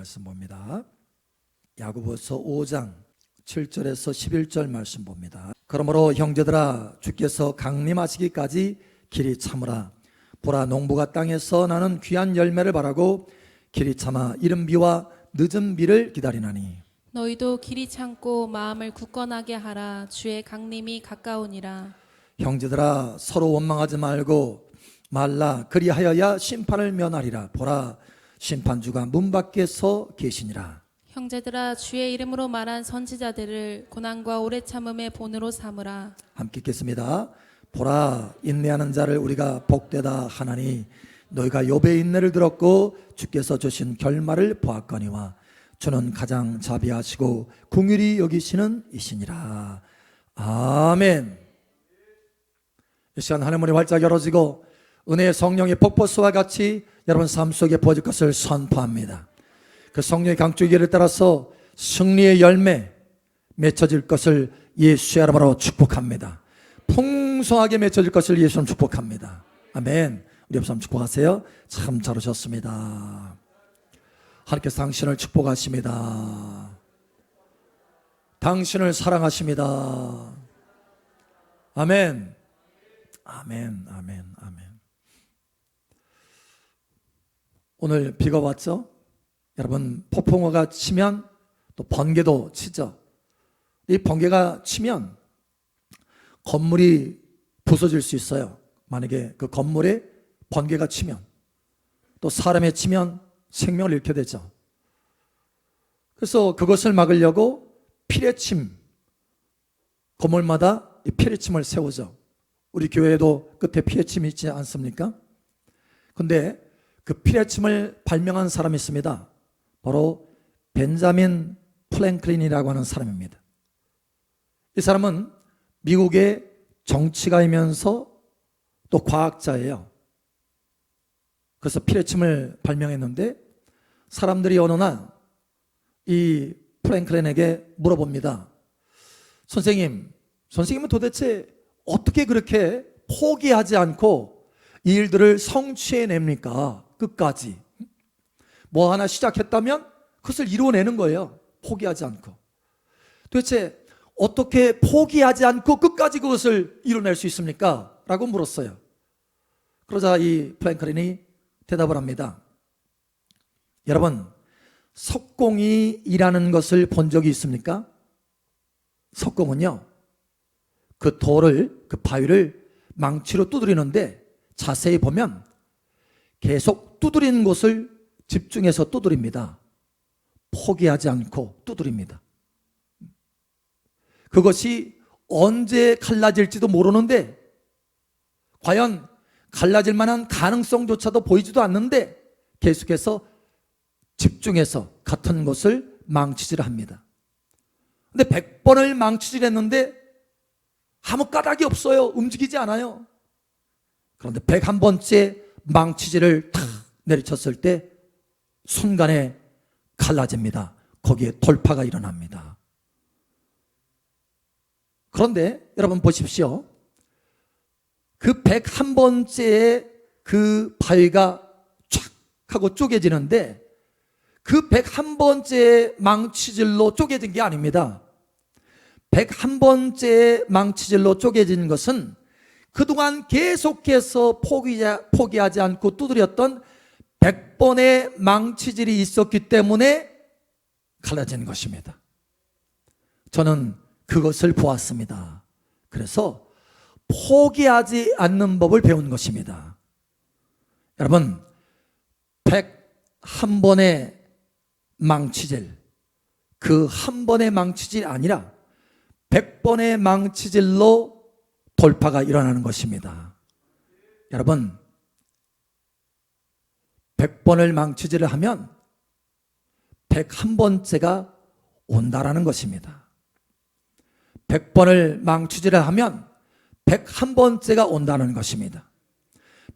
말씀 봅니다. 야고보서 5장 7절에서 11절 말씀 봅니다. 그러므로 형제들아, 주께서 강림하시기까지 길이 참으라. 보라, 농부가 땅에서 나는 귀한 열매를 바라고 길이 참아 이른 비와 늦은 비를 기다리나니, 너희도 길이 참고 마음을 굳건하게 하라. 주의 강림이 가까우니라. 형제들아, 서로 원망하지 말고 말라. 그리하여야 심판을 면하리라. 보라, 심판주가 문 밖에 서 계시니라. 형제들아, 주의 이름으로 말한 선지자들을 고난과 오래 참음의 본으로 삼으라. 함께 읽겠습니다. 보라, 인내하는 자를 우리가 복되다 하나니, 너희가 욥의 인내를 들었고 주께서 주신 결말을 보았거니와 주는 가장 자비하시고 긍휼히 여기시는 이시니라. 아멘. 이 시간 하늘 문이 활짝 열어지고 은혜의 성령의 폭포수와 같이 여러분 삶 속에 부어질 것을 선포합니다. 그 성령의 강줄기를 따라서 승리의 열매 맺혀질 것을 예수의 이름으로 축복합니다. 풍성하게 맺혀질 것을 예수님 축복합니다. 아멘. 우리 옆 사람 축복하세요. 참 잘 오셨습니다. 하나님께서 당신을 축복하십니다. 당신을 사랑하십니다. 아멘. 아멘. 아멘. 아멘. 오늘 비가 왔죠? 여러분, 폭풍우가 치면 또 번개도 치죠. 이 번개가 치면 건물이 부서질 수 있어요. 만약에 그 건물에 번개가 치면, 또 사람에 치면 생명을 잃게 되죠. 그래서 그것을 막으려고 피뢰침, 건물마다 이 피뢰침을 세우죠. 우리 교회에도 끝에 피뢰침이 있지 않습니까? 근데 그 피뢰침을 발명한 사람이 있습니다. 바로 벤자민 프랭클린이라고 하는 사람입니다. 이 사람은 미국의 정치가이면서 또 과학자예요. 그래서 피뢰침을 발명했는데 사람들이 어느 날 이 프랭클린에게 물어봅니다. 선생님은 도대체 어떻게 그렇게 포기하지 않고 이 일들을 성취해냅니까? 끝까지. 뭐 하나 시작했다면 그것을 이루어내는 거예요. 포기하지 않고. 도대체 어떻게 포기하지 않고 끝까지 그것을 이뤄낼 수 있습니까? 라고 물었어요. 그러자 이 프랭클린이 대답을 합니다. 여러분, 석공이 일하는 것을 본 적이 있습니까? 석공은요, 그 돌을, 그 바위를 망치로 두드리는데 자세히 보면 계속 두드리는 곳을 집중해서 두드립니다. 포기하지 않고 두드립니다. 그것이 언제 갈라질지도 모르는데, 과연 갈라질 만한 가능성조차도 보이지도 않는데 계속해서 집중해서 같은 것을 망치질을 합니다. 근데 100번을 망치질했는데 아무 까닭이 없어요. 움직이지 않아요. 그런데 101번째 망치질을 탁 내리쳤을 때 순간에 갈라집니다. 거기에 돌파가 일어납니다. 그런데 여러분 보십시오. 그 101번째의 그 바위가 쫙 하고 쪼개지는데 그 101번째 망치질로 쪼개진 게 아닙니다. 101번째 망치질로 쪼개진 것은 그동안 계속해서 포기하지 않고 두드렸던 100번의 망치질이 있었기 때문에 갈라진 것입니다. 저는 그것을 보았습니다. 그래서 포기하지 않는 법을 배운 것입니다. 여러분, 101번의 망치질, 그 한 번의 망치질이 아니라 100번의 망치질로 돌파가 일어나는 것입니다. 여러분, 100번을 망치질을 하면 101번째가 온다라는 것입니다. 100번을 망치질을 하면 101번째가 온다는 것입니다.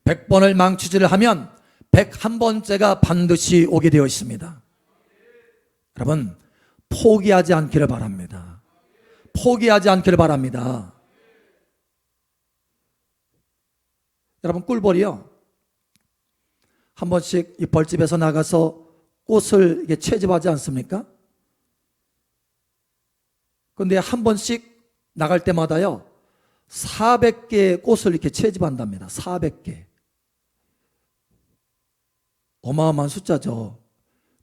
100번을 망치질을 하면 101번째가 반드시 오게 되어 있습니다. 여러분, 포기하지 않기를 바랍니다. 포기하지 않기를 바랍니다. 여러분, 꿀벌이요, 한 번씩 이 벌집에서 나가서 꽃을 이게 채집하지 않습니까? 그런데 한 번씩 나갈 때마다요 400개의 꽃을 이렇게 채집한답니다. 400개. 어마어마한 숫자죠.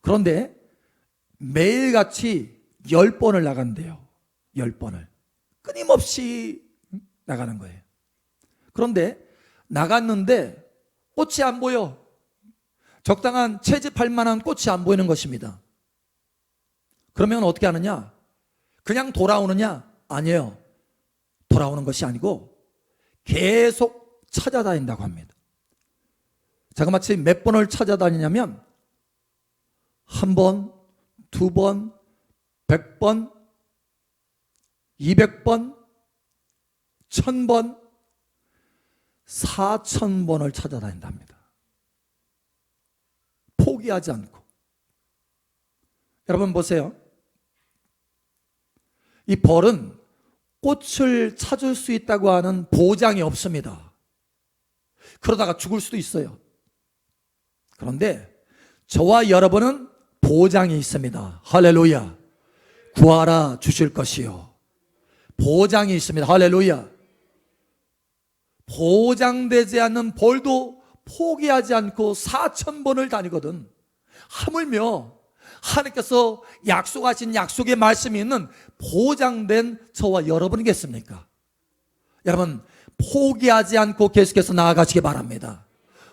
그런데 매일같이 10번을 나간대요. 10번을. 끊임없이 나가는 거예요. 그런데 나갔는데 꽃이 안 보여. 적당한 채집할 만한 꽃이 안 보이는 것입니다. 그러면 어떻게 하느냐? 그냥 돌아오느냐? 아니에요. 돌아오는 것이 아니고 계속 찾아다닌다고 합니다. 자그마치 몇 번을 찾아다니냐면 한 번, 두 번, 100번, 200번, 1000번, 4000번을 찾아다닌답니다. 포기하지 않고. 여러분 보세요. 이 벌은 꽃을 찾을 수 있다고 하는 보장이 없습니다. 그러다가 죽을 수도 있어요. 그런데 저와 여러분은 보장이 있습니다. 할렐루야. 구하라 주실 것이요. 보장이 있습니다. 할렐루야. 보장되지 않는 벌도 포기하지 않고 4000번을 다니거든. 하물며 하나님께서 약속하신 약속의 말씀이 있는 보장된 저와 여러분이겠습니까? 여러분 포기하지 않고 계속해서 나아가시기 바랍니다.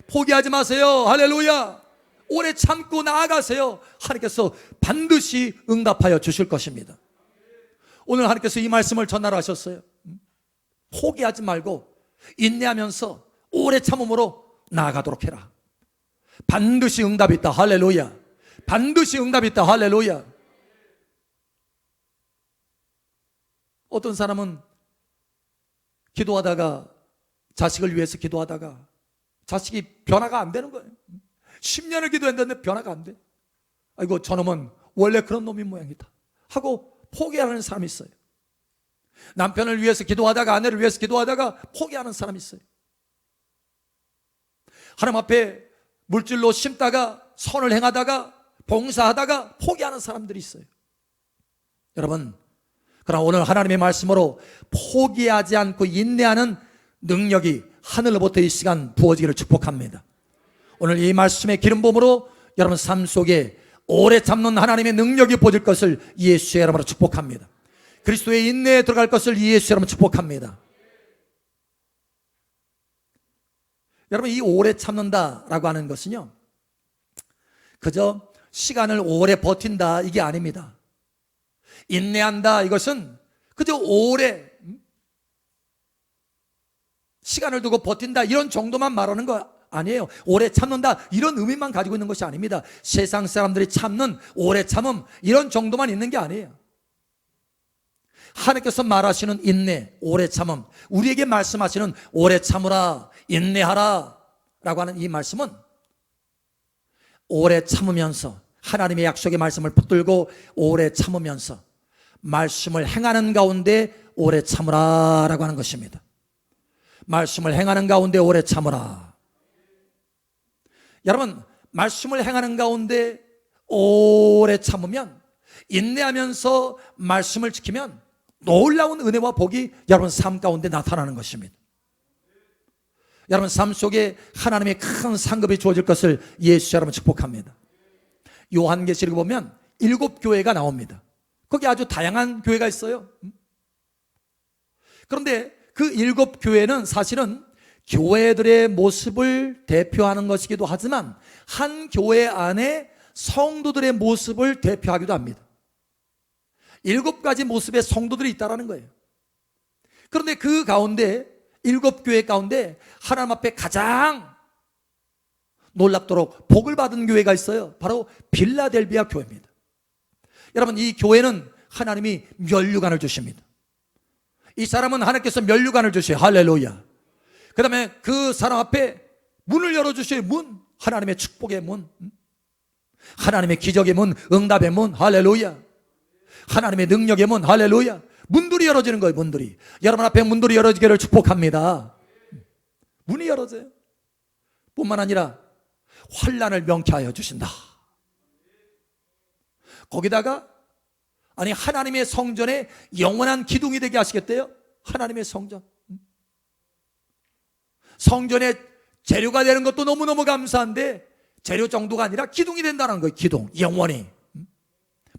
포기하지 마세요. 할렐루야. 오래 참고 나아가세요. 하나님께서 반드시 응답하여 주실 것입니다. 오늘 하나님께서 이 말씀을 전하러 하셨어요. 포기하지 말고 인내하면서 오래 참음으로 나아가도록 해라. 반드시 응답이 있다. 할렐루야. 반드시 응답이 있다. 할렐루야. 어떤 사람은 기도하다가 자식을 위해서 기도하다가 자식이 변화가 안 되는 거예요. 10년을 기도했는데 변화가 안 돼. 아이고 저놈은 원래 그런 놈인 모양이다 하고 포기하는 사람이 있어요. 남편을 위해서 기도하다가 아내를 위해서 기도하다가 포기하는 사람이 있어요. 하나님 앞에 물질로 심다가 선을 행하다가 봉사하다가 포기하는 사람들이 있어요. 여러분 그러나 오늘 하나님의 말씀으로 포기하지 않고 인내하는 능력이 하늘로부터 이 시간 부어지기를 축복합니다. 오늘 이 말씀의 기름 부음으로 여러분 삶 속에 오래 참는 하나님의 능력이 부어질 것을 예수의 이름으로 축복합니다. 그리스도의 인내에 들어갈 것을 예수의 이름으로 축복합니다. 여러분 이 오래 참는다라고 하는 것은요 그저 시간을 오래 버틴다 이게 아닙니다. 인내한다 이것은 그저 오래 시간을 두고 버틴다 이런 정도만 말하는 거 아니에요. 오래 참는다 이런 의미만 가지고 있는 것이 아닙니다. 세상 사람들이 참는 오래 참음 이런 정도만 있는 게 아니에요. 하나님께서 말하시는 인내, 오래 참음, 우리에게 말씀하시는 오래 참으라, 인내하라 라고 하는 이 말씀은 오래 참으면서 하나님의 약속의 말씀을 붙들고 오래 참으면서 말씀을 행하는 가운데 오래 참으라 라고 하는 것입니다. 말씀을 행하는 가운데 오래 참으라. 여러분 말씀을 행하는 가운데 오래 참으면 인내하면서 말씀을 지키면 놀라운 은혜와 복이 여러분 삶 가운데 나타나는 것입니다. 여러분 삶 속에 하나님의 큰 상급이 주어질 것을 예수 여러분 축복합니다. 요한계시록에 보면 7교회가 나옵니다. 거기 아주 다양한 교회가 있어요. 그런데 그 7교회는 사실은 교회들의 모습을 대표하는 것이기도 하지만 한 교회 안에 성도들의 모습을 대표하기도 합니다. 7가지 모습의 성도들이 있다는 거예요. 그런데 그 가운데 7교회 가운데 하나님 앞에 가장 놀랍도록 복을 받은 교회가 있어요. 바로 빌라델비아 교회입니다. 여러분 이 교회는 하나님이 면류관을 주십니다. 이 사람은 하나님께서 면류관을 주셔요. 할렐루야. 그 다음에 그 사람 앞에 문을 열어주셔요. 문, 하나님의 축복의 문, 하나님의 기적의 문, 응답의 문, 할렐루야. 하나님의 능력의 문, 할렐루야. 문들이 열어지는 거예요. 문들이 여러분 앞에 문들이 열어지기를 축복합니다. 문이 열어져요. 뿐만 아니라 환난을 명쾌하여 주신다. 거기다가 아니 하나님의 성전에 영원한 기둥이 되게 하시겠대요. 하나님의 성전. 성전에 재료가 되는 것도 너무너무 감사한데 재료 정도가 아니라 기둥이 된다는 거예요. 기둥, 영원히.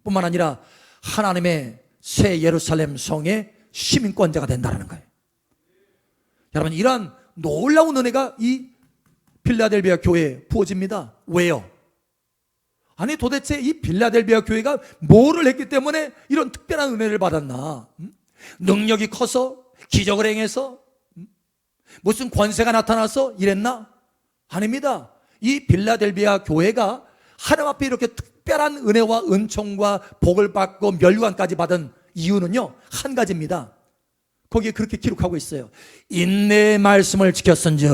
뿐만 아니라 하나님의 새 예루살렘 성의 시민권자가 된다는 거예요. 여러분, 이러한 놀라운 은혜가 이 빌라델비아 교회에 부어집니다. 왜요? 아니 도대체 이 빌라델비아 교회가 뭐를 했기 때문에 이런 특별한 은혜를 받았나? 능력이 커서? 기적을 행해서? 무슨 권세가 나타나서 이랬나? 아닙니다. 이 빌라델비아 교회가 하나님 앞에 이렇게 특별한 은혜와 은총과 복을 받고 멸류관까지 받은 이유는요, 한 가지입니다. 거기에 그렇게 기록하고 있어요. 인내의 말씀을 지켰은즉,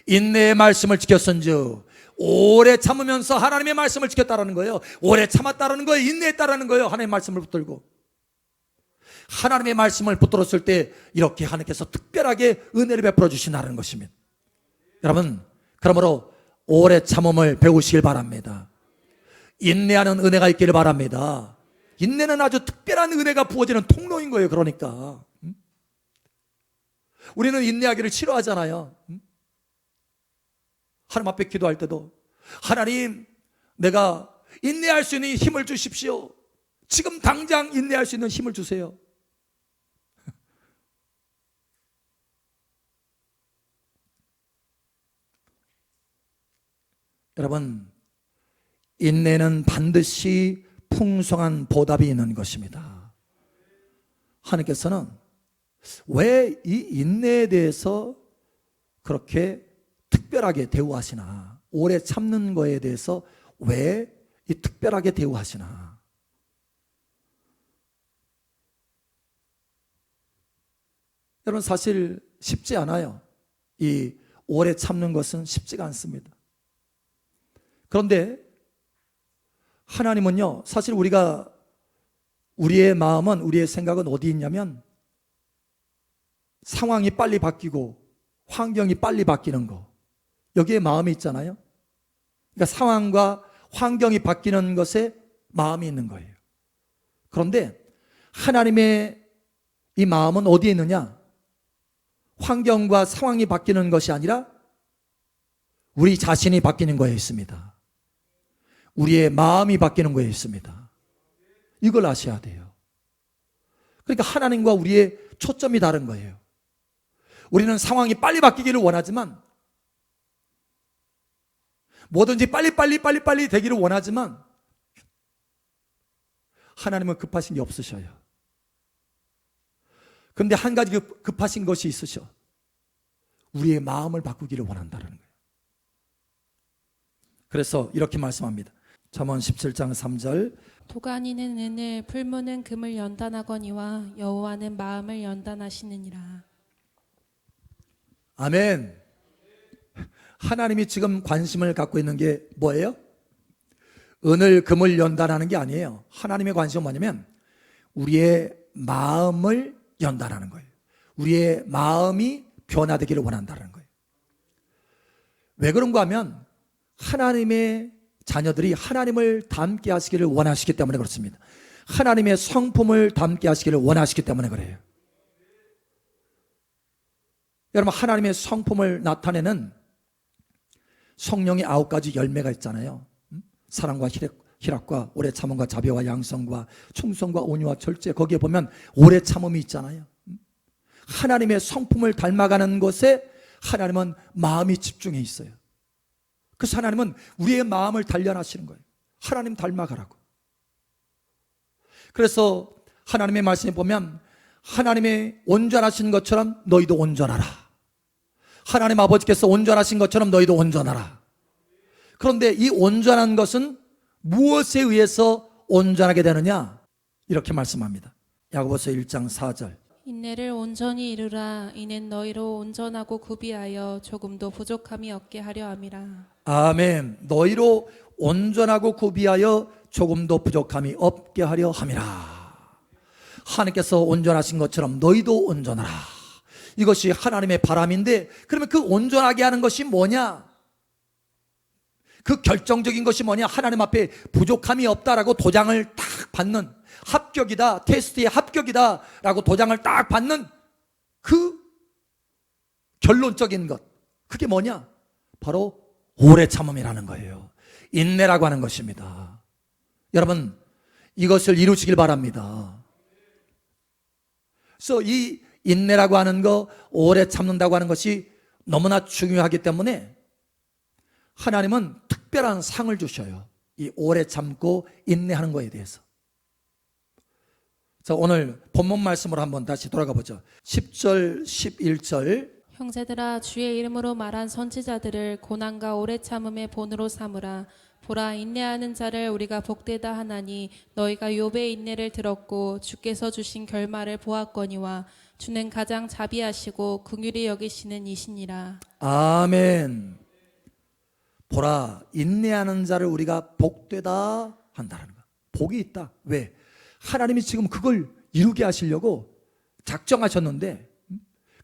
인내의 말씀을 지켰은즉, 오래 참으면서 하나님의 말씀을 지켰다라는 거예요. 오래 참았다라는 거예요. 인내했다라는 거예요. 하나님의 말씀을 붙들고. 하나님의 말씀을 붙들었을 때 이렇게 하나님께서 특별하게 은혜를 베풀어 주신다는 것입니다. 여러분, 그러므로 오래 참음을 배우시길 바랍니다. 인내하는 은혜가 있기를 바랍니다. 인내는 아주 특별한 은혜가 부어지는 통로인 거예요. 그러니까 우리는 인내하기를 싫어하잖아요. 하나님 앞에 기도할 때도 하나님, 내가 인내할 수 있는 힘을 주십시오. 지금 당장 인내할 수 있는 힘을 주세요. 여러분, 인내는 반드시 풍성한 보답이 있는 것입니다. 하나님께서는 왜 이 인내에 대해서 그렇게 특별하게 대우하시나, 오래 참는 거에 대해서 왜 이 특별하게 대우하시나. 여러분, 사실 쉽지 않아요. 이 오래 참는 것은 쉽지가 않습니다. 그런데 하나님은요, 사실 우리의 마음은, 우리의 생각은 어디 있냐면 상황이 빨리 바뀌고 환경이 빨리 바뀌는 거, 여기에 마음이 있잖아요. 그러니까 상황과 환경이 바뀌는 것에 마음이 있는 거예요. 그런데 하나님의 이 마음은 어디에 있느냐? 환경과 상황이 바뀌는 것이 아니라 우리 자신이 바뀌는 거에 있습니다. 우리의 마음이 바뀌는 거에 있습니다. 이걸 아셔야 돼요. 그러니까 하나님과 우리의 초점이 다른 거예요. 우리는 상황이 빨리 바뀌기를 원하지만, 뭐든지 빨리 되기를 원하지만, 하나님은 급하신 게 없으셔요. 그런데 한 가지 급하신 것이 있으셔. 우리의 마음을 바꾸기를 원한다는 거예요. 그래서 이렇게 말씀합니다. 잠언 17장 3절. 도가니는 은을, 풀무는 금을 연단하거니와 여호와는 마음을 연단하시느니라. 아멘. 하나님이 지금 관심을 갖고 있는 게 뭐예요? 은을, 금을 연단하는 게 아니에요. 하나님의 관심은 뭐냐면 우리의 마음을 연단하는 거예요. 우리의 마음이 변화되기를 원한다는 거예요. 왜 그런가 하면 하나님의 자녀들이 하나님을 닮게 하시기를 원하시기 때문에 그렇습니다. 하나님의 성품을 닮게 하시기를 원하시기 때문에 그래요. 여러분, 하나님의 성품을 나타내는 성령의 9가지 열매가 있잖아요. 사랑과 희락과 오래 참음과 자비와 양성과 충성과 온유와 절제, 거기에 보면 오래 참음이 있잖아요. 하나님의 성품을 닮아가는 것에 하나님은 마음이 집중해 있어요. 그래서 하나님은 우리의 마음을 단련하시는 거예요. 하나님 닮아가라고. 그래서 하나님의 말씀에 보면 하나님의 온전하신 것처럼 너희도 온전하라. 하나님 아버지께서 온전하신 것처럼 너희도 온전하라. 그런데 이 온전한 것은 무엇에 의해서 온전하게 되느냐? 이렇게 말씀합니다. 야고보서 1장 4절. 인내를 온전히 이루라. 이는 너희로 온전하고 구비하여 조금도 부족함이 없게 하려 함이라. 아멘. 너희로 온전하고 구비하여 조금도 부족함이 없게 하려 함이라. 하나님께서 온전하신 것처럼 너희도 온전하라. 이것이 하나님의 바람인데, 그러면 그 온전하게 하는 것이 뭐냐? 그 결정적인 것이 뭐냐? 하나님 앞에 부족함이 없다라고 도장을 딱 받는, 합격이다, 테스트에 합격이다 라고 도장을 딱 받는 그 결론적인 것, 그게 뭐냐? 바로 오래 참음이라는 거예요. 인내라고 하는 것입니다. 여러분, 이것을 이루시길 바랍니다. 그래서 이 인내라고 하는 거, 오래 참는다고 하는 것이 너무나 중요하기 때문에 하나님은 특별한 상을 주셔요. 이 오래 참고 인내하는 거에 대해서. 자, 오늘 본문 말씀으로 한번 다시 돌아가 보죠. 10절, 11절. 형제들아, 주의 이름으로 말한 선지자들을 고난과 오래 참음의 본으로 삼으라. 보라, 인내하는 자를 우리가 복되다 하나니 너희가 욥의 인내를 들었고 주께서 주신 결말을 보았거니와 주는 가장 자비하시고 긍휼히 여기시는 이시니라. 아멘. 보라, 인내하는 자를 우리가 복되다 한다는 거. 복이 있다. 왜? 하나님이 지금 그걸 이루게 하시려고 작정하셨는데,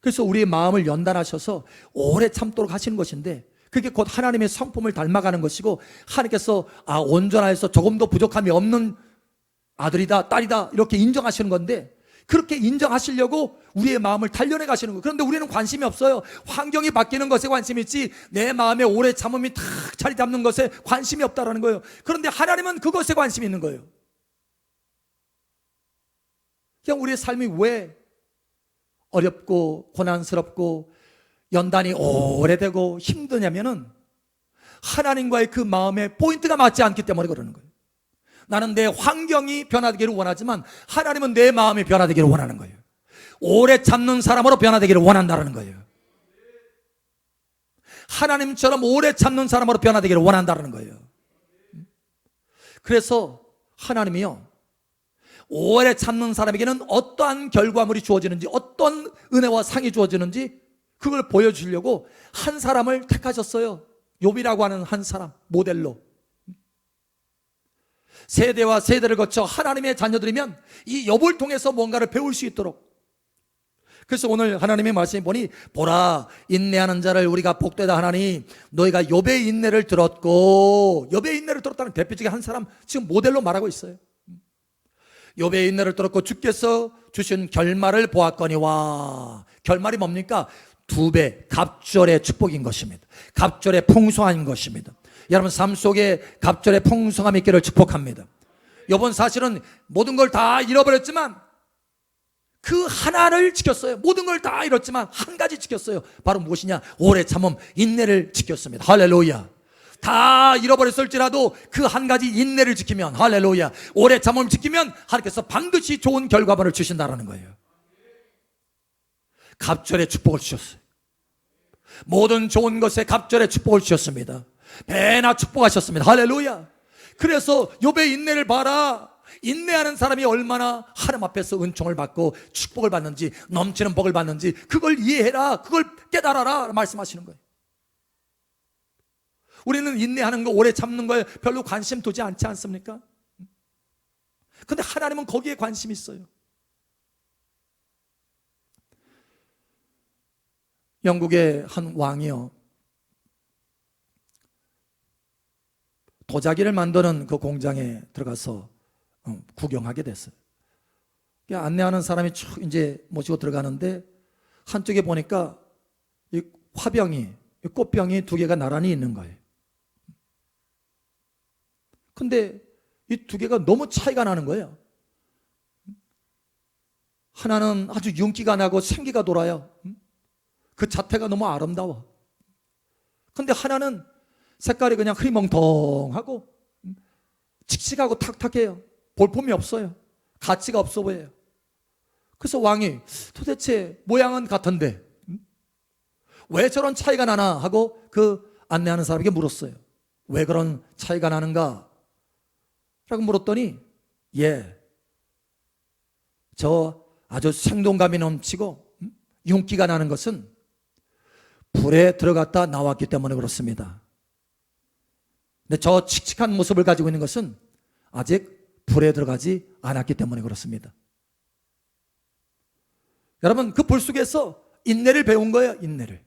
그래서 우리의 마음을 연단하셔서 오래 참도록 하시는 것인데, 그게 곧 하나님의 성품을 닮아가는 것이고, 하나님께서 온전하여서 조금도 부족함이 없는 아들이다, 딸이다 이렇게 인정하시는 건데, 그렇게 인정하시려고 우리의 마음을 단련해 가시는 거예요. 그런데 우리는 관심이 없어요. 환경이 바뀌는 것에 관심이 있지 내 마음에 오래 참음이 탁 자리 잡는 것에 관심이 없다라는 거예요. 그런데 하나님은 그것에 관심이 있는 거예요. 그냥 우리의 삶이 왜 어렵고 고난스럽고 연단이 오래되고 힘드냐면은 하나님과의 그 마음의 포인트가 맞지 않기 때문에 그러는 거예요. 나는 내 환경이 변화되기를 원하지만 하나님은 내 마음이 변화되기를 원하는 거예요. 오래 참는 사람으로 변화되기를 원한다는 거예요. 하나님처럼 오래 참는 사람으로 변화되기를 원한다는 거예요. 그래서 하나님이요, 오래 참는 사람에게는 어떠한 결과물이 주어지는지, 어떤 은혜와 상이 주어지는지 그걸 보여주려고 한 사람을 택하셨어요. 욥이라고 하는 한 사람 모델로. 세대와 세대를 거쳐 하나님의 자녀들이면 이 욥을 통해서 뭔가를 배울 수 있도록. 그래서 오늘 하나님의 말씀을 보니, 보라, 인내하는 자를 우리가 복되다 하나니 너희가 욥의 인내를 들었고, 욥의 인내를 들었다는 대표적인 한 사람 지금 모델로 말하고 있어요. 욥의 인내를 들었고 주께서 주신 결말을 보았거니와. 결말이 뭡니까? 2배 갑절의 축복인 것입니다. 갑절의 풍성한 것입니다. 여러분 삶 속에 갑절의 풍성함이 있기를 축복합니다. 욥은 사실은 모든 걸 다 잃어버렸지만 그 하나를 지켰어요. 모든 걸 다 잃었지만 한 가지 지켰어요. 바로 무엇이냐? 오래 참음, 인내를 지켰습니다. 할렐루야. 다 잃어버렸을지라도 그 한 가지 인내를 지키면, 할렐루야, 오래 참음을 지키면 하나님께서 반드시 좋은 결과물을 주신다라는 거예요. 갑절의 축복을 주셨어요. 모든 좋은 것에 갑절의 축복을 주셨습니다. 배나 축복하셨습니다. 할렐루야. 그래서 욥의 인내를 봐라. 인내하는 사람이 얼마나 하나님 앞에서 은총을 받고 축복을 받는지, 넘치는 복을 받는지 그걸 이해해라, 그걸 깨달아라 말씀하시는 거예요. 우리는 인내하는 거, 오래 참는 거에 별로 관심 두지 않지 않습니까? 근데 하나님은 거기에 관심이 있어요. 영국의 한 왕이요, 도자기를 만드는 그 공장에 들어가서 구경하게 됐어요. 안내하는 사람이 쭉 이제 모시고 들어가는데 한쪽에 보니까 이 화병이, 이 꽃병이 2개가 나란히 있는 거예요. 근데 이 2개가 너무 차이가 나는 거예요. 하나는 아주 윤기가 나고 생기가 돌아요. 그 자태가 너무 아름다워. 근데 하나는 색깔이 그냥 흐리멍텅하고 칙칙하고 탁탁해요. 볼품이 없어요. 가치가 없어 보여요. 그래서 왕이 도대체 모양은 같은데 왜 저런 차이가 나나 하고 그 안내하는 사람에게 물었어요. 왜 그런 차이가 나는가? 라고 물었더니, 저 아주 생동감이 넘치고 윤기가 나는 것은 불에 들어갔다 나왔기 때문에 그렇습니다. 근데 저 칙칙한 모습을 가지고 있는 것은 아직 불에 들어가지 않았기 때문에 그렇습니다. 여러분, 그 불 속에서 인내를 배운 거예요. 인내를.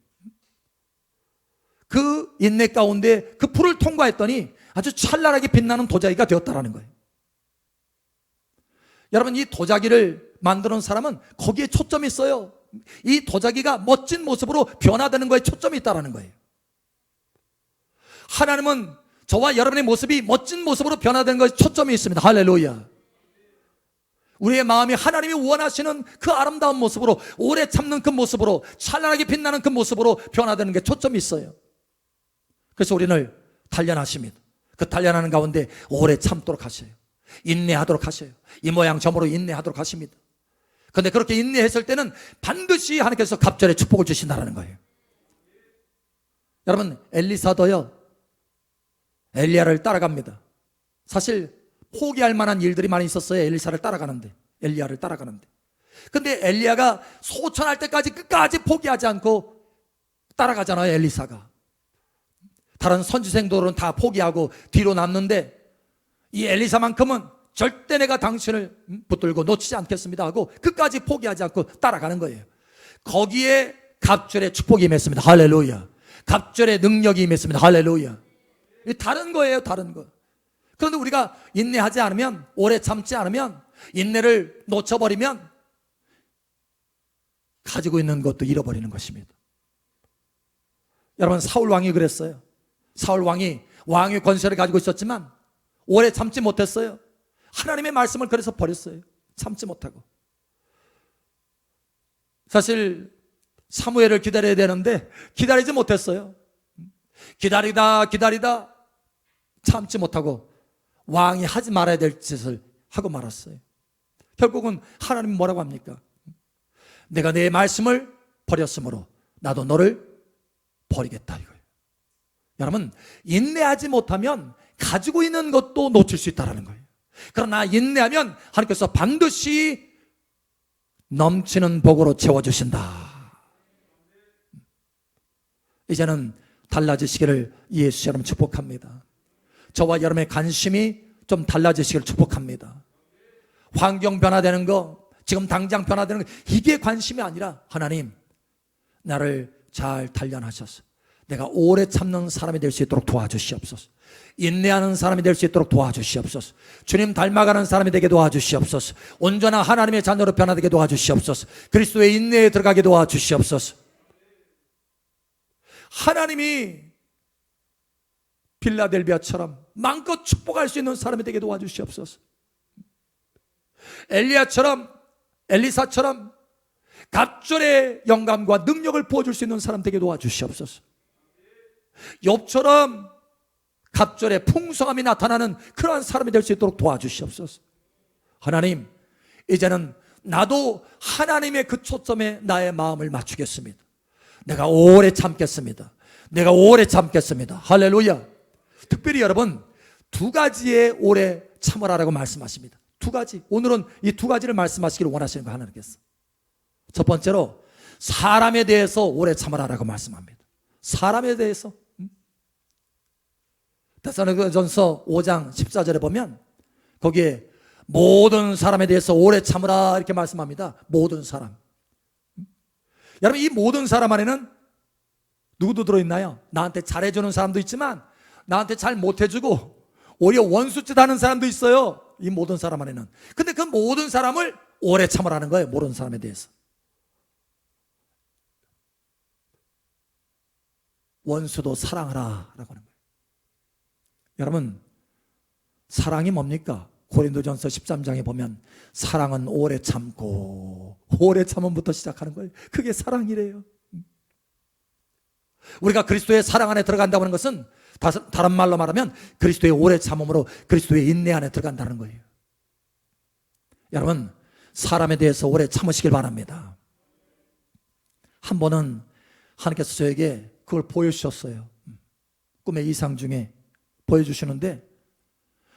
그 인내 가운데 그 불을 통과했더니 아주 찬란하게 빛나는 도자기가 되었다라는 거예요. 여러분, 이 도자기를 만드는 사람은 거기에 초점이 있어요. 이 도자기가 멋진 모습으로 변화되는 거에 초점이 있다는 거예요. 하나님은 저와 여러분의 모습이 멋진 모습으로 변화되는 것에 초점이 있습니다. 할렐루야. 우리의 마음이 하나님이 원하시는 그 아름다운 모습으로, 오래 참는 그 모습으로, 찬란하게 빛나는 그 모습으로 변화되는 게 초점이 있어요. 그래서 우리는 단련하십니다. 그 단련하는 가운데 오래 참도록 하셔요. 인내하도록 하셔요. 이 모양 저모로 인내하도록 하십니다. 그런데 그렇게 인내했을 때는 반드시 하나님께서 갑절의 축복을 주신다는 거예요. 여러분, 엘리사도요, 엘리야를 따라갑니다. 사실 포기할 만한 일들이 많이 있었어요. 엘리사를 따라가는데, 엘리야를 따라가는데. 근데 엘리야가 소천할 때까지 끝까지 포기하지 않고 따라가잖아요, 엘리사가. 다른 선지생들은 다 포기하고 뒤로 남는데 이 엘리사만큼은 절대 내가 당신을 붙들고 놓치지 않겠습니다 하고 끝까지 포기하지 않고 따라가는 거예요. 거기에 갑절의 축복이 임했습니다. 할렐루야. 갑절의 능력이 임했습니다. 할렐루야. 다른 거예요, 다른 거. 그런데 우리가 인내하지 않으면, 오래 참지 않으면, 인내를 놓쳐버리면 가지고 있는 것도 잃어버리는 것입니다. 여러분, 사울 왕이 그랬어요. 사울 왕이 왕의 권세를 가지고 있었지만 오래 참지 못했어요. 하나님의 말씀을 그래서 버렸어요. 참지 못하고. 사실 사무엘을 기다려야 되는데 기다리지 못했어요. 기다리다 참지 못하고 왕이 하지 말아야 될 짓을 하고 말았어요. 결국은 하나님이 뭐라고 합니까? 내가 내 말씀을 버렸으므로 나도 너를 버리겠다 이거예요. 여러분, 인내하지 못하면 가지고 있는 것도 놓칠 수 있다는 거예요. 그러나 인내하면 하나님께서 반드시 넘치는 복으로 채워주신다. 이제는 달라지시기를 예수 여러분 축복합니다. 저와 여러분의 관심이 좀 달라지시기를 축복합니다. 환경 변화되는 거, 지금 당장 변화되는 거, 이게 관심이 아니라 하나님, 나를 잘 단련하셔서 내가 오래 참는 사람이 될 수 있도록 도와주시옵소서. 인내하는 사람이 될 수 있도록 도와주시옵소서. 주님 닮아가는 사람이 되게 도와주시옵소서. 온전한 하나님의 자녀로 변화되게 도와주시옵소서. 그리스도의 인내에 들어가게 도와주시옵소서. 하나님이 빌라델비아처럼 마음껏 축복할 수 있는 사람이 되게 도와주시옵소서. 엘리야처럼, 엘리사처럼 갑절의 영감과 능력을 부어줄 수 있는 사람 되게 도와주시옵소서. 욥처럼 갑절의 풍성함이 나타나는 그러한 사람이 될 수 있도록 도와주시옵소서. 하나님, 이제는 나도 하나님의 그 초점에 나의 마음을 맞추겠습니다. 내가 오래 참겠습니다. 내가 오래 참겠습니다. 할렐루야. 특별히 여러분, 두 가지의 오래 참으라라고 말씀하십니다. 두 가지. 오늘은 이 두 가지를 말씀하시기를 원하시는 거 하나님께서. 첫 번째로 사람에 대해서 오래 참으라라고 말씀합니다. 사람에 대해서. 데살로니가전서 5장 14절에 보면 거기에 모든 사람에 대해서 오래 참으라 이렇게 말씀합니다. 모든 사람. 여러분, 이 모든 사람 안에는 누구도 들어있나요? 나한테 잘해주는 사람도 있지만 나한테 잘 못해주고 오히려 원수짓 하는 사람도 있어요. 이 모든 사람 안에는. 근데 그 모든 사람을 오래 참으라는 거예요. 모든 사람에 대해서. 원수도 사랑하라 라고 하는 거예요. 여러분, 사랑이 뭡니까? 고린도전서 13장에 보면 사랑은 오래 참고, 오래 참음부터 시작하는 거예요. 그게 사랑이래요. 우리가 그리스도의 사랑 안에 들어간다고 하는 것은 다른 말로 말하면 그리스도의 오래 참음으로 그리스도의 인내 안에 들어간다는 거예요. 여러분, 사람에 대해서 오래 참으시길 바랍니다. 한 번은 하나님께서 저에게 그걸 보여주셨어요. 꿈의 이상 중에 보여주시는데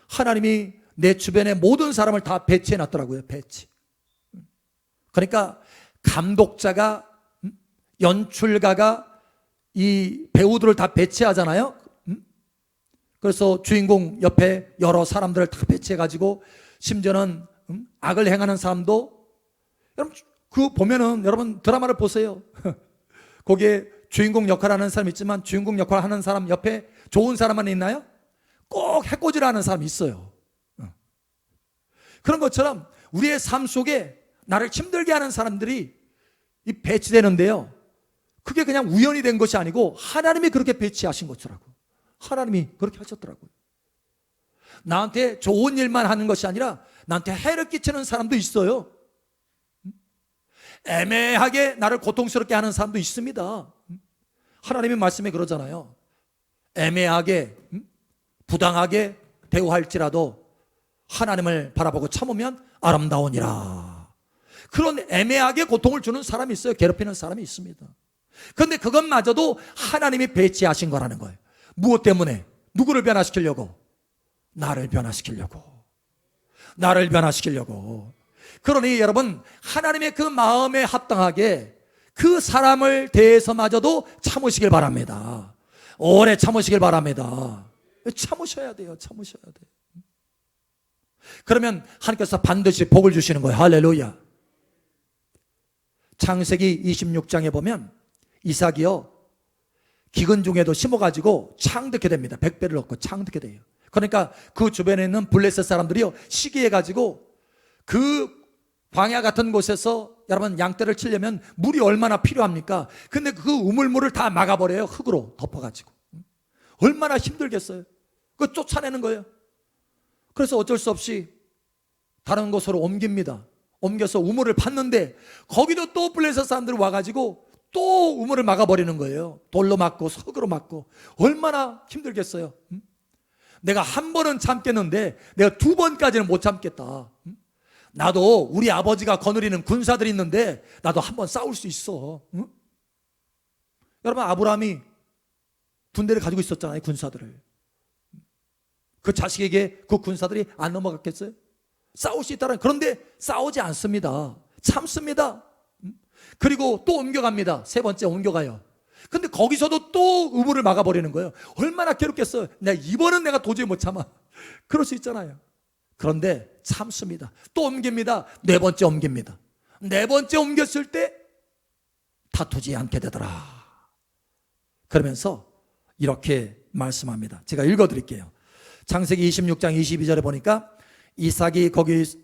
하나님이 내 주변의 모든 사람을 다 배치해 놨더라고요. 배치. 그러니까 감독자가, 연출가가 이 배우들을 다 배치하잖아요. 그래서 주인공 옆에 여러 사람들을 다 배치해가지고 심지어는 악을 행하는 사람도, 여러분 그 보면은 여러분 드라마를 보세요. 거기에 주인공 역할을 하는 사람이 있지만 주인공 역할을 하는 사람 옆에 좋은 사람만 있나요? 꼭 해코지를 하는 사람이 있어요. 그런 것처럼 우리의 삶 속에 나를 힘들게 하는 사람들이 배치되는데요, 그게 그냥 우연이 된 것이 아니고 하나님이 그렇게 배치하신 것이라고. 하나님이 그렇게 하셨더라고요. 나한테 좋은 일만 하는 것이 아니라 나한테 해를 끼치는 사람도 있어요. 애매하게 나를 고통스럽게 하는 사람도 있습니다. 하나님의 말씀에 그러잖아요. 애매하게 부당하게 대우할지라도 하나님을 바라보고 참으면 아름다우니라. 그런 애매하게 고통을 주는 사람이 있어요. 괴롭히는 사람이 있습니다. 그런데 그것마저도 하나님이 배치하신 거라는 거예요. 무엇 때문에? 누구를 변화시키려고? 나를 변화시키려고. 나를 변화시키려고. 그러니 여러분, 하나님의 그 마음에 합당하게 그 사람을 대해서마저도 참으시길 바랍니다. 오래 참으시길 바랍니다. 참으셔야 돼요. 참으셔야 돼요. 그러면 하나님께서 반드시 복을 주시는 거예요. 할렐루야. 창세기 26장에 보면 이삭이요, 기근 중에도 심어가지고 창득게 됩니다. 100배를 얻고 창득게 돼요. 그러니까 그 주변에 있는 블레셋 사람들이요, 시기해가지고 그 광야 같은 곳에서 여러분 양떼를 치려면 물이 얼마나 필요합니까? 근데 그 우물물을 다 막아버려요. 흙으로 덮어가지고. 얼마나 힘들겠어요. 그거 쫓아내는 거예요. 그래서 어쩔 수 없이 다른 곳으로 옮깁니다. 옮겨서 우물을 팠는데 거기도 또 블레셋 사람들이 와가지고 또 우물을 막아버리는 거예요. 돌로 막고 흙으로 막고. 얼마나 힘들겠어요. 내가 한 번은 참겠는데 내가 두 번까지는 못 참겠다. 나도 우리 아버지가 거느리는 군사들이 있는데 나도 한 번 싸울 수 있어. 여러분, 아브라함이 군대를 가지고 있었잖아요. 군사들을. 그 자식에게 그 군사들이 안 넘어갔겠어요? 싸울 수 있다는. 그런데 싸우지 않습니다. 참습니다. 그리고 또 옮겨갑니다. 세 번째 옮겨가요. 근데 거기서도 또 우물을 막아버리는 거예요. 얼마나 괴롭겠어요. 이번은 내가 도저히 못 참아. 그럴 수 있잖아요. 그런데 참습니다. 또 옮깁니다. 네 번째 옮깁니다. 네 번째 옮겼을 때 다투지 않게 되더라. 그러면서 이렇게 말씀합니다. 제가 읽어드릴게요. 창세기 26장 22절에 보니까 이삭이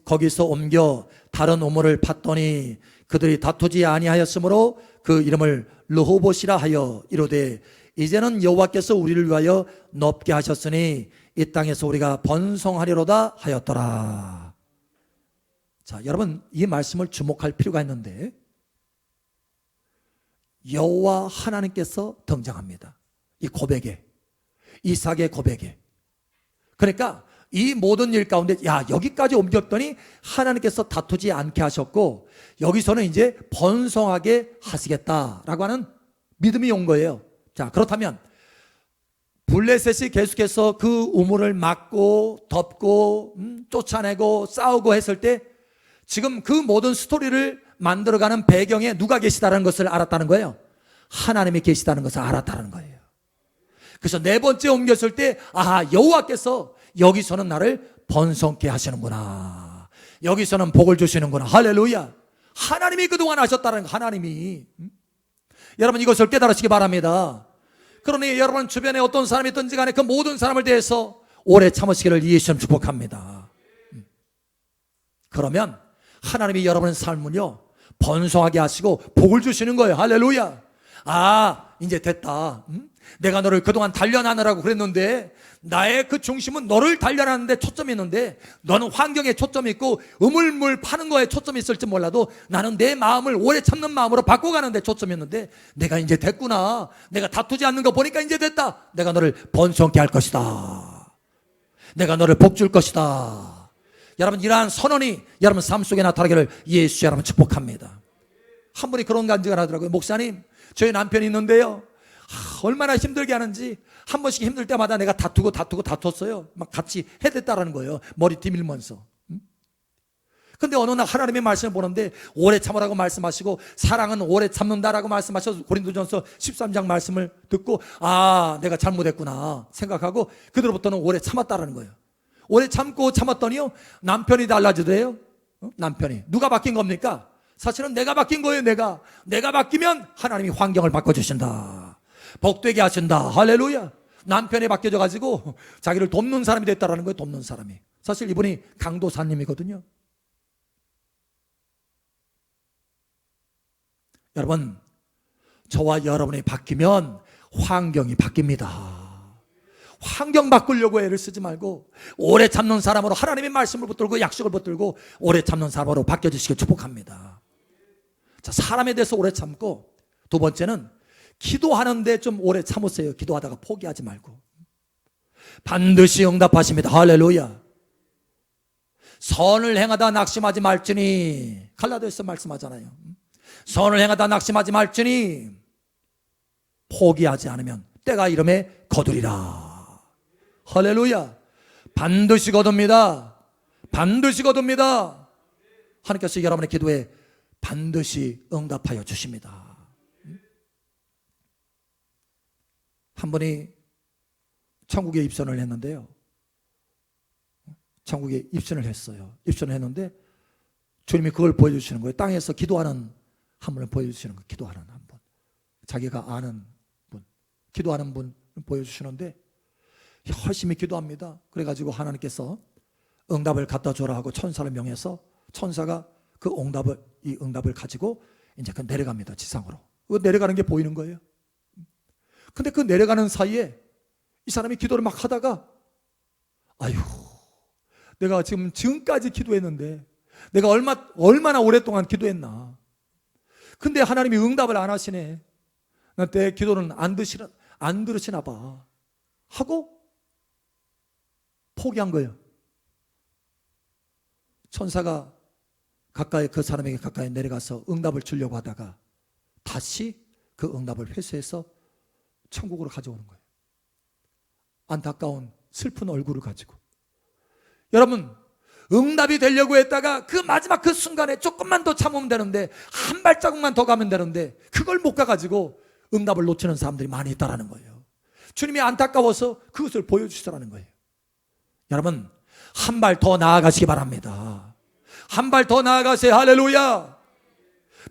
거기서 옮겨 다른 우물을 팠더니 그들이 다투지 아니하였으므로 그 이름을 르호봇이라 하여 이르되 이제는 여호와께서 우리를 위하여 높게 하셨으니 이 땅에서 우리가 번성하리로다 하였더라. 자, 여러분, 이 말씀을 주목할 필요가 있는데 여호와 하나님께서 등장합니다. 이 고백에, 이삭의 고백에. 그러니까 이 모든 일 가운데 여기까지 옮겼더니 하나님께서 다투지 않게 하셨고 여기서는 이제 번성하게 하시겠다라고 하는 믿음이 온 거예요. 자, 그렇다면 블레셋이 계속해서 그 우물을 막고 덮고 쫓아내고 싸우고 했을 때 지금 그 모든 스토리를 만들어가는 배경에 누가 계시다는 것을 알았다는 거예요. 하나님이 계시다는 것을 알았다는 거예요. 그래서 네 번째 옮겼을 때 여호와께서 여기서는 나를 번성케 하시는구나. 여기서는 복을 주시는구나. 할렐루야. 하나님이 그동안 하셨다는 거. 하나님이. 여러분, 이것을 깨달으시기 바랍니다. 그러니 여러분 주변에 어떤 사람이 있든지 간에 그 모든 사람을 대해서 오래 참으시기를 예수님 축복합니다. 그러면 하나님이 여러분의 삶을요 번성하게 하시고 복을 주시는 거예요. 할렐루야. 이제 됐다. 내가 너를 그동안 단련하느라고 그랬는데 나의 그 중심은 너를 단련하는 데 초점이 있는데 너는 환경에 초점이 있고 우물물 파는 거에 초점이 있을지 몰라도 나는 내 마음을 오래 참는 마음으로 바꿔가는 데 초점이 있는데 내가 이제 됐구나. 내가 다투지 않는 거 보니까 이제 됐다. 내가 너를 번성케 할 것이다. 내가 너를 복 줄 것이다. 여러분, 이러한 선언이 여러분 삶 속에 나타나기를 예수 여러분 축복합니다. 한 분이 그런 간증을 하더라고요. 목사님, 저희 남편이 있는데요, 얼마나 힘들게 하는지 한 번씩 힘들 때마다 내가 다퉜어요. 막 같이 해댔다라는 거예요. 머리 뒤밀면서. 근데 어느 날 하나님의 말씀을 보는데 오래 참으라고 말씀하시고 사랑은 오래 참는다라고 말씀하셔서 고린도전서 13장 말씀을 듣고 내가 잘못했구나 생각하고 그들로부터는 오래 참았다라는 거예요. 오래 참고 참았더니요 남편이 달라지더래요. 남편이. 누가 바뀐 겁니까? 사실은 내가 바뀐 거예요. 내가 바뀌면 하나님이 환경을 바꿔주신다, 복되게 하신다. 할렐루야. 남편이 바뀌어져 가지고 자기를 돕는 사람이 됐다라는 거예요. 돕는 사람이. 사실 이분이 강도사님이거든요. 여러분, 저와 여러분이 바뀌면 환경이 바뀝니다. 환경 바꾸려고 애를 쓰지 말고 오래 참는 사람으로, 하나님의 말씀을 붙들고 약속을 붙들고 오래 참는 사람으로 바뀌어주시길 축복합니다. 자, 사람에 대해서 오래 참고, 두 번째는 기도하는데 좀 오래 참으세요. 기도하다가 포기하지 말고. 반드시 응답하십니다. 할렐루야. 선을 행하다 낙심하지 말지니, 갈라디아서 말씀하잖아요. 선을 행하다 낙심하지 말지니 포기하지 않으면 때가 이름에 거두리라. 할렐루야. 반드시 거둡니다. 반드시 거둡니다. 하나님께서 여러분의 기도에 반드시 응답하여 주십니다. 한 분이 천국에 입선을 했는데요, 천국에 입선을 했어요. 입선을 했는데 주님이 그걸 보여주시는 거예요. 땅에서 기도하는 한 분을 보여주시는 거예요. 기도하는 한 분, 자기가 아는 분, 기도하는 분 보여주시는데 열심히 기도합니다. 그래가지고 하나님께서 응답을 갖다 줘라 하고 천사를 명해서 천사가 그 이 응답을 가지고 이제 그 내려갑니다. 지상으로. 그 내려가는 게 보이는 거예요. 근데 그 내려가는 사이에 이 사람이 기도를 막 하다가, 아유, 내가 지금까지 기도했는데 내가 얼마나 오랫동안 기도했나. 근데 하나님이 응답을 안 하시네. 내 기도는 안 들으시나 봐 하고 포기한 거예요. 천사가 그 사람에게 가까이 내려가서 응답을 주려고 하다가 다시 그 응답을 회수해서 천국으로 가져오는 거예요. 안타까운 슬픈 얼굴을 가지고. 여러분, 응답이 되려고 했다가 그 마지막 그 순간에 조금만 더 참으면 되는데, 한 발자국만 더 가면 되는데 그걸 못 가가지고 응답을 놓치는 사람들이 많이 있다라는 거예요. 주님이 안타까워서 그것을 보여주시라는 거예요. 여러분, 한 발 더 나아가시기 바랍니다. 한 발 더 나아가세요. 할렐루야.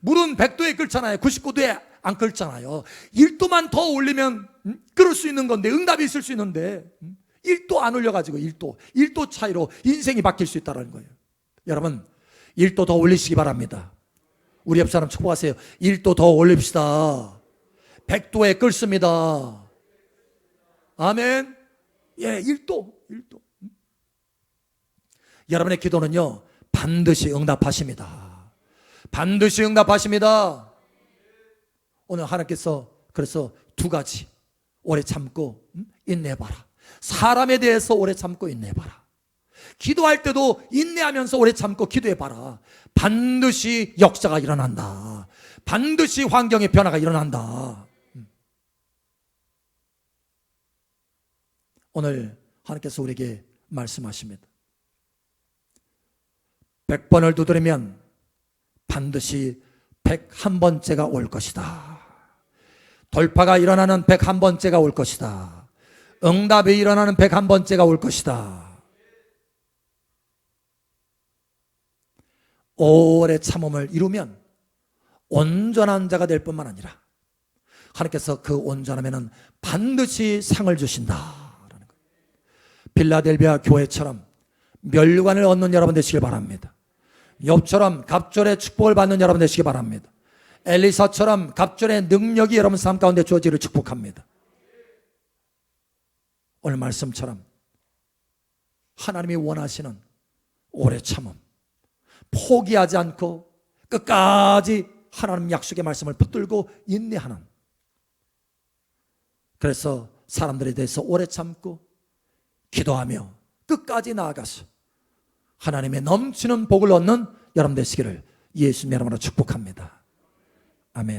물은 100도에 끓잖아요. 99도에 안 끓잖아요. 1도만 더 올리면 끓을 수 있는 건데, 응답이 있을 수 있는데 1도 안 올려가지고 1도 차이로 인생이 바뀔 수 있다는 거예요. 여러분, 1도 더 올리시기 바랍니다. 우리 옆 사람 축복하세요. 1도 더 올립시다. 100도에 끓습니다. 아멘. 예, 1도. 여러분의 기도는요, 반드시 응답하십니다. 반드시 응답하십니다. 오늘 하나님께서 그래서 두 가지, 오래 참고 인내해봐라. 사람에 대해서 오래 참고 인내해봐라. 기도할 때도 인내하면서 오래 참고 기도해봐라. 반드시 역사가 일어난다. 반드시 환경의 변화가 일어난다. 오늘 하나님께서 우리에게 말씀하십니다. 100번을 두드리면 반드시 101번째가 올 것이다. 돌파가 일어나는 101번째가 올 것이다. 응답이 일어나는 101번째가 올 것이다. 오래 참음을 이루면 온전한 자가 될 뿐만 아니라 하나님께서 그 온전함에는 반드시 상을 주신다라는 거예요. 필라델비아 교회처럼 멸류관을 얻는 여러분 되시길 바랍니다. 욥처럼 갑절의 축복을 받는 여러분 되시기 바랍니다. 엘리사처럼 갑절의 능력이 여러분 삶 가운데 주어지기를 축복합니다. 오늘 말씀처럼 하나님이 원하시는 오래 참음, 포기하지 않고 끝까지 하나님 약속의 말씀을 붙들고 인내하는, 그래서 사람들에 대해서 오래 참고 기도하며 끝까지 나아가서 하나님의 넘치는 복을 얻는 여러분 되시기를 예수님 이름으로 축복합니다.